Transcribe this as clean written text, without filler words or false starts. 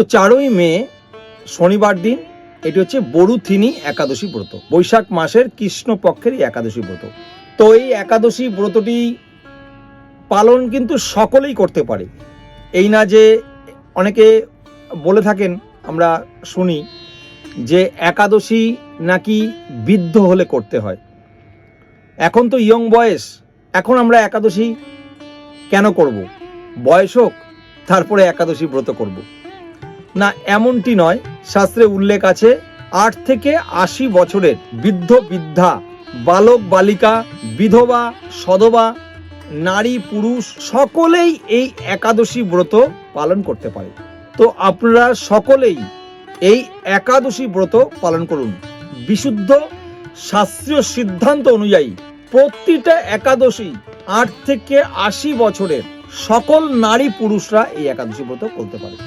তো 4ই মে শনিবার দিন, এটি হচ্ছে বরুথিনী একাদশী ব্রত, বৈশাখ মাসের কৃষ্ণপক্ষের এই একাদশী ব্রত। তো এই একাদশী ব্রতটি পালন কিন্তু সকলেই করতে পারে। এই না যে অনেকে বলে থাকেন, আমরা শুনি যে একাদশী নাকি বৃদ্ধ হলে করতে হয়। এখন তো ইয়ং বয়স, এখন আমরা একাদশী কেন করব? বয়স হোক তারপরে একাদশী ব্রত করব না, এমনটি নয়। শাস্ত্রে উল্লেখ আছে 8 থেকে 80 বছরের বৃদ্ধ বৃদ্ধা, বালক বালিকা, বিধবা সধবা, নারী পুরুষ সকলেই এই একাদশী ব্রত পালন করতে পারে। তো আপনারা সকলেই এই একাদশী ব্রত পালন করুন। বিশুদ্ধ শাস্ত্রীয় সিদ্ধান্ত অনুযায়ী প্রতিটা একাদশী 8 থেকে 80 বছরের সকল নারী পুরুষরা এই একাদশী ব্রত করতে পারে।